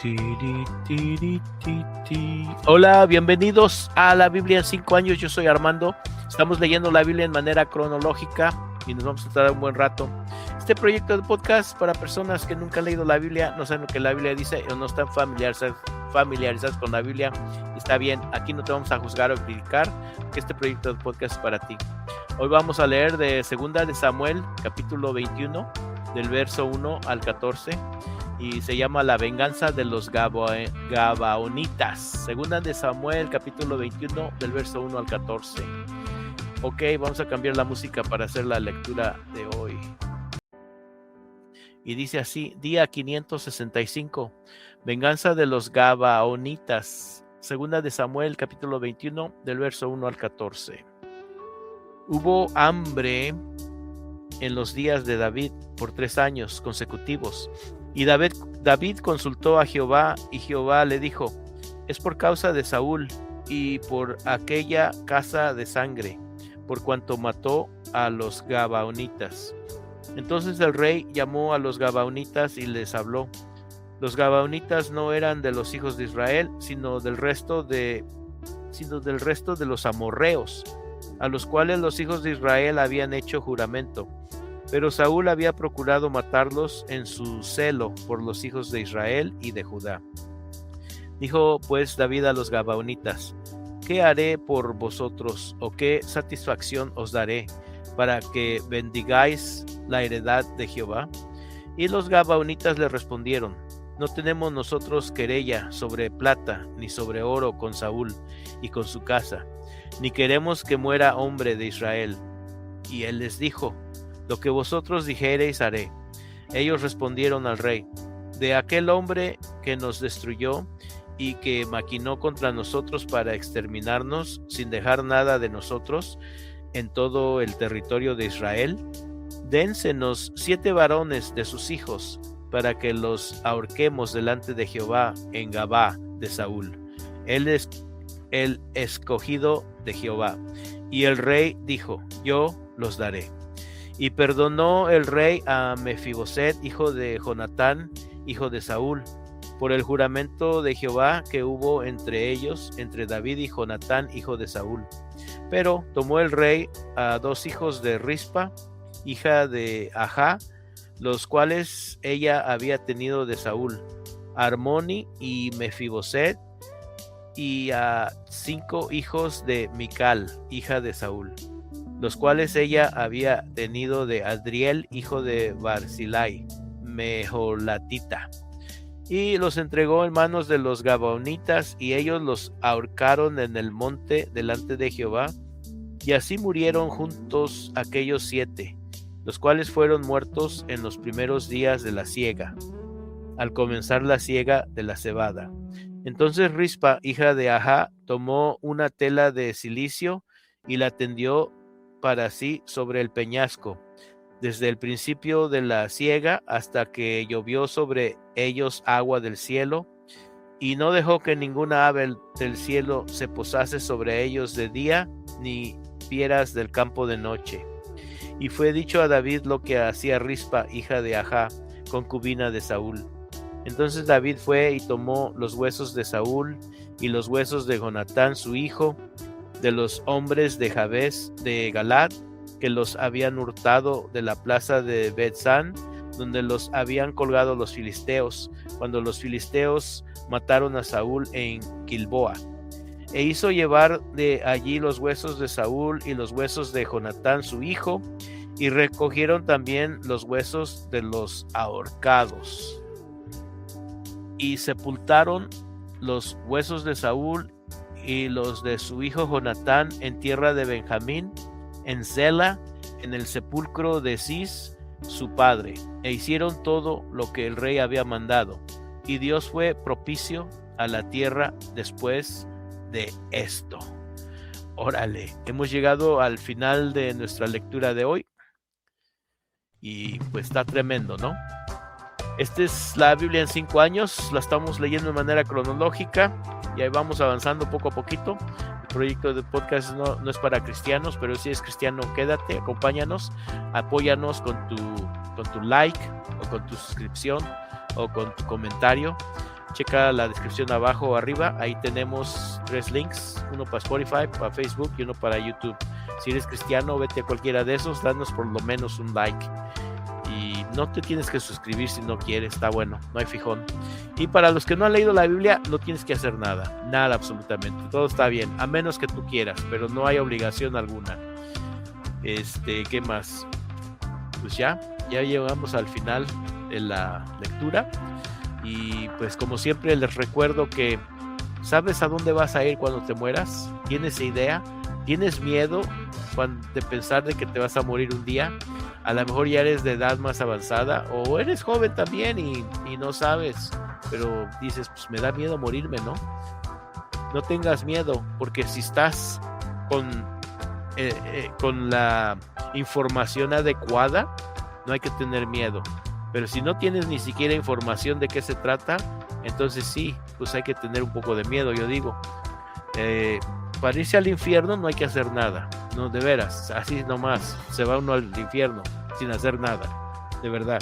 Tiri, tiri, ti, ti. Hola, bienvenidos a la Biblia en 5 años. Yo soy Armando. Estamos leyendo la Biblia en manera cronológica y nos vamos a estar un buen rato. Este proyecto de podcast para personas que nunca han leído la Biblia, no saben lo que la Biblia dice o no están familiarizadas con la Biblia. Está bien, aquí no te vamos a juzgar o criticar, que este proyecto de podcast es para ti. Hoy vamos a leer de 2 de Samuel, capítulo 21, del verso 1 al 14. Y se llama La venganza de los Gabaonitas. 2 de Samuel, capítulo 21, del verso 1 al 14. Ok, vamos a cambiar la música para hacer la lectura de hoy. Y dice así, día 565, venganza de los Gabaonitas. 2 de Samuel, capítulo 21, del verso 1 al 14. Hubo hambre en los días de David por 3 años consecutivos. Y David consultó a Jehová, y Jehová le dijo, es por causa de Saúl y por aquella casa de sangre, por cuanto mató a los Gabaonitas. Entonces el rey llamó a los Gabaonitas y les habló. Los Gabaonitas no eran de los hijos de Israel, sino del resto de los amorreos, a los cuales los hijos de Israel habían hecho juramento. Pero Saúl había procurado matarlos en su celo por los hijos de Israel y de Judá. Dijo pues David a los Gabaonitas, ¿qué haré por vosotros o qué satisfacción os daré para que bendigáis la heredad de Jehová? Y los Gabaonitas le respondieron, no tenemos nosotros querella sobre plata ni sobre oro con Saúl y con su casa, ni queremos que muera hombre de Israel. Y él les dijo, lo que vosotros dijereis haré. Ellos respondieron al rey, de aquel hombre que nos destruyó y que maquinó contra nosotros para exterminarnos sin dejar nada de nosotros en todo el territorio de Israel, dénsenos 7 varones de sus hijos para que los ahorquemos delante de Jehová en Gabá de Saúl. Él es el escogido de Jehová. Y el rey dijo, yo los daré. Y perdonó el rey a Mefiboset, hijo de Jonatán, hijo de Saúl, por el juramento de Jehová que hubo entre ellos, entre David y Jonatán, hijo de Saúl. Pero tomó el rey a 2 hijos de Rispa, hija de Ajá, los cuales ella había tenido de Saúl, Armoni y Mefiboset, y a 5 hijos de Mical, hija de Saúl, los cuales ella había tenido de Adriel, hijo de Barzilai, Mejolatita, y los entregó en manos de los Gabaonitas, y ellos los ahorcaron en el monte delante de Jehová, y así murieron juntos aquellos 7, los cuales fueron muertos en los primeros días de la siega, al comenzar la siega de la cebada. Entonces Rispa, hija de Ajá, tomó una tela de cilicio y la tendió para sí sobre el peñasco, desde el principio de la siega hasta que llovió sobre ellos agua del cielo, y no dejó que ninguna ave del cielo se posase sobre ellos de día, ni fieras del campo de noche. Y fue dicho a David lo que hacía Rispa, hija de Ajá, concubina de Saúl. Entonces David fue y tomó los huesos de Saúl y los huesos de Jonatán su hijo, de los hombres de Jabes de Galad, que los habían hurtado de la plaza de Bet-San, donde los habían colgado los filisteos, cuando los filisteos mataron a Saúl en Gilboa. E hizo llevar de allí los huesos de Saúl y los huesos de Jonatán su hijo, y recogieron también los huesos de los ahorcados. Y sepultaron los huesos de Saúl y los de su hijo Jonatán en tierra de Benjamín, en Sela, en el sepulcro de Cis, su padre, e hicieron todo lo que el rey había mandado, y Dios fue propicio a la tierra después de esto. Órale, hemos llegado al final de nuestra lectura de hoy, y pues está tremendo, ¿no? Esta es la Biblia en 5 años, la estamos leyendo de manera cronológica y ahí vamos avanzando poco a poquito. El proyecto de podcast no es para cristianos, pero si eres cristiano, quédate, acompáñanos, apóyanos con tu like o con tu suscripción o con tu comentario. checa la descripción abajo o arriba, ahí tenemos 3 links, uno para Spotify, para Facebook y uno para YouTube. Si eres cristiano, vete a cualquiera de esos, danos por lo menos un like. Y no te tienes que suscribir si no quieres, está bueno, no hay fijón. Y para los que no han leído la Biblia, no tienes que hacer nada absolutamente, todo está bien, a menos que tú quieras, pero no hay obligación alguna. ¿Qué más? Pues ya llegamos al final de la lectura. Y pues como siempre les recuerdo que ¿sabes a dónde vas a ir cuando te mueras? ¿Tienes idea? ¿Tienes miedo de pensar de que te vas a morir un día? A lo mejor ya eres de edad más avanzada o eres joven también y no sabes, pero dices, pues me da miedo morirme, ¿no? No tengas miedo, porque si estás con la información adecuada, no hay que tener miedo. Pero si no tienes ni siquiera información de qué se trata, entonces sí, pues hay que tener un poco de miedo, yo digo. Para irse al infierno no hay que hacer nada, no, de veras, así nomás, se va uno al infierno sin hacer nada, de verdad.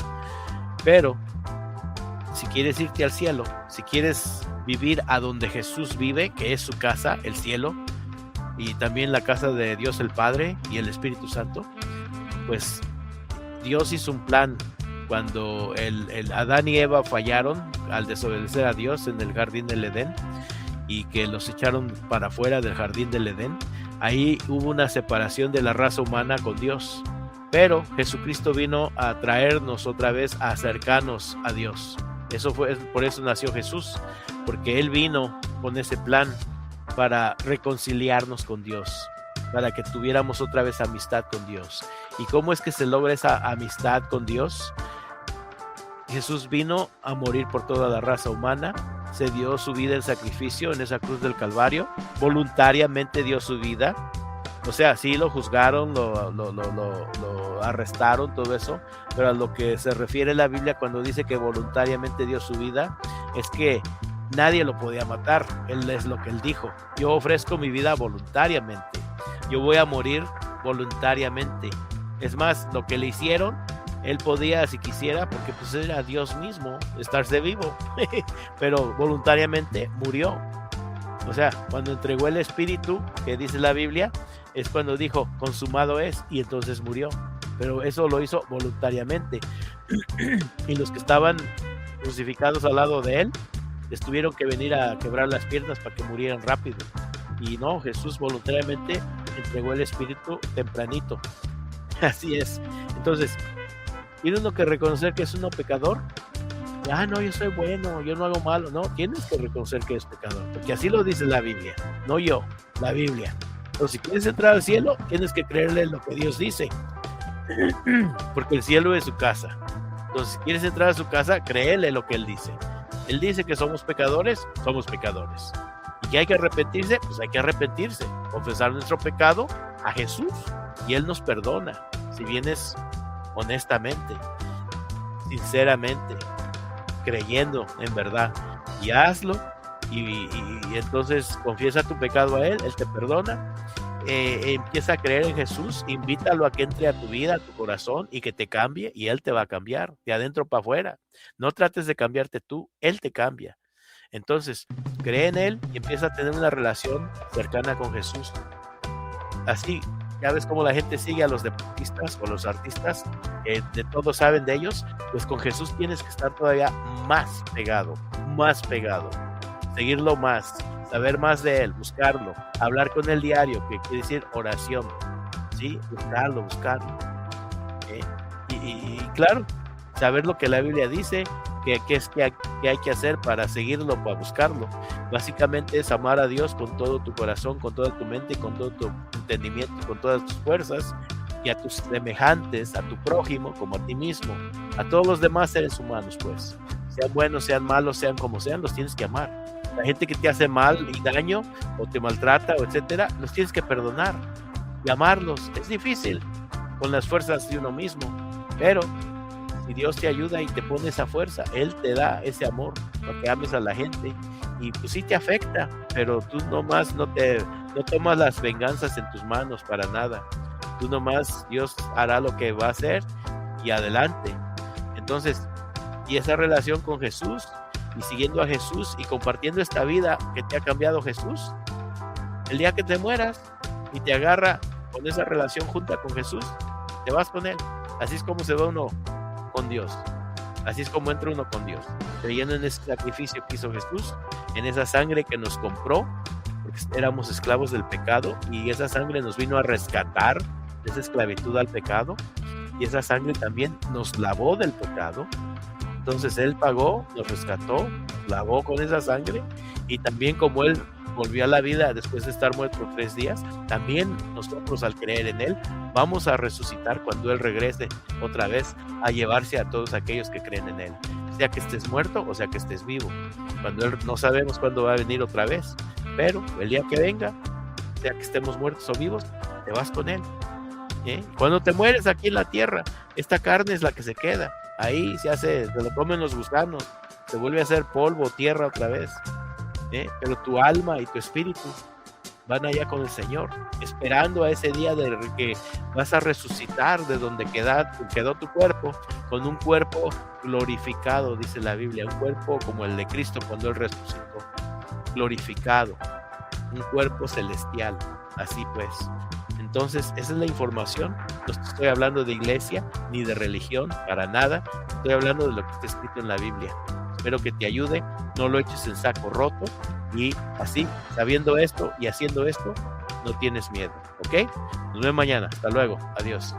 Pero si quieres irte al cielo, si quieres vivir a donde Jesús vive, que es su casa, el cielo, y también la casa de Dios el Padre y el Espíritu Santo, pues Dios hizo un plan. Cuando el Adán y Eva fallaron al desobedecer a Dios en el jardín del Edén y que los echaron para afuera del jardín del Edén, ahí hubo una separación de la raza humana con Dios. Pero Jesucristo vino a traernos otra vez, a acercarnos a Dios. Por eso nació Jesús, porque Él vino con ese plan para reconciliarnos con Dios, para que tuviéramos otra vez amistad con Dios. ¿Y cómo es que se logra esa amistad con Dios? Jesús vino a morir por toda la raza humana, se dio su vida en sacrificio en esa cruz del Calvario, voluntariamente dio su vida. O sea, sí lo juzgaron, lo arrestaron, todo eso, pero a lo que se refiere la Biblia cuando dice que voluntariamente dio su vida, es que nadie lo podía matar. Él es lo que él dijo: yo ofrezco mi vida voluntariamente, yo voy a morir voluntariamente. Es más, lo que le hicieron, él podía, si quisiera, porque pues era Dios mismo, estarse vivo, pero voluntariamente murió. O sea, cuando entregó el Espíritu, que dice la Biblia, es cuando dijo, consumado es, y entonces murió. Pero eso lo hizo voluntariamente. Y los que estaban crucificados al lado de él, les tuvieron que venir a quebrar las piernas para que murieran rápido. Y no, Jesús voluntariamente entregó el Espíritu tempranito. Así es. Entonces, tiene uno que reconocer que es uno pecador. No, yo soy bueno, yo no hago malo. No, tienes que reconocer que es pecador, porque así lo dice la Biblia, no yo, la Biblia. Pero si quieres entrar al cielo, tienes que creerle lo que Dios dice, porque el cielo es su casa. Entonces, si quieres entrar a su casa, créele lo que Él dice. Él dice que somos pecadores, y que hay que arrepentirse, pues hay que arrepentirse, confesar nuestro pecado a Jesús, y Él nos perdona, si vienes honestamente, sinceramente, creyendo en verdad, y hazlo, y entonces confiesa tu pecado a Él, Él te perdona. Empieza a creer en Jesús, invítalo a que entre a tu vida, a tu corazón, y que te cambie, y Él te va a cambiar de adentro para afuera. No trates de cambiarte tú, Él te cambia. Entonces cree en Él y empieza a tener una relación cercana con Jesús. Así ya ves cómo la gente sigue a los deportistas o los artistas, de todos saben de ellos. Pues con Jesús tienes que estar todavía más pegado, seguirlo más, saber más de Él, buscarlo, hablar con Él diario, que quiere decir oración, ¿sí? Buscarlo. Y claro, saber lo que la Biblia dice, que hay que hacer para seguirlo, para buscarlo. Básicamente es amar a Dios con todo tu corazón, con toda tu mente, con todo tu entendimiento, con todas tus fuerzas, y a tus semejantes, a tu prójimo como a ti mismo, a todos los demás seres humanos, pues, sean buenos, sean malos, sean como sean, los tienes que amar. La gente que te hace mal y daño, o te maltrata, o etcétera, los tienes que perdonar y amarlos. Es difícil con las fuerzas de uno mismo, pero si Dios te ayuda y te pone esa fuerza, Él te da ese amor para que ames a la gente. Y pues sí te afecta, pero tú nomás no tomas las venganzas en tus manos para nada. Tú nomás, Dios hará lo que va a hacer y adelante. Entonces, y esa relación con Jesús y siguiendo a Jesús y compartiendo esta vida que te ha cambiado Jesús, el día que te mueras y te agarra con esa relación junta con Jesús, te vas con Él. Así es como se va uno con Dios. Así es como entra uno con Dios, creyendo en ese sacrificio que hizo Jesús, en esa sangre que nos compró, porque éramos esclavos del pecado, y esa sangre nos vino a rescatar de esa esclavitud al pecado, y esa sangre también nos lavó del pecado. Entonces Él pagó, nos rescató, nos lavó con esa sangre, y también como Él volvió a la vida después de estar muerto 3 días, también nosotros al creer en Él vamos a resucitar cuando Él regrese otra vez a llevarse a todos aquellos que creen en Él, sea que estés muerto o sea que estés vivo. Cuando Él, no sabemos cuándo va a venir otra vez, pero el día que venga, sea que estemos muertos o vivos, te vas con Él. Cuando te mueres aquí en la tierra, esta carne es la que se queda, ahí se lo comen los gusanos, se vuelve a hacer polvo, tierra otra vez. Pero tu alma y tu espíritu van allá con el Señor, esperando a ese día de que vas a resucitar de donde quedó tu cuerpo, con un cuerpo glorificado, dice la Biblia, un cuerpo como el de Cristo cuando Él resucitó, glorificado, un cuerpo celestial. Así pues, entonces esa es la información. No estoy hablando de iglesia ni de religión, para nada, estoy hablando de lo que está escrito en la Biblia. Espero que te ayude, no lo eches en saco roto, y así, sabiendo esto y haciendo esto, no tienes miedo, ¿ok? Nos vemos mañana, hasta luego, adiós.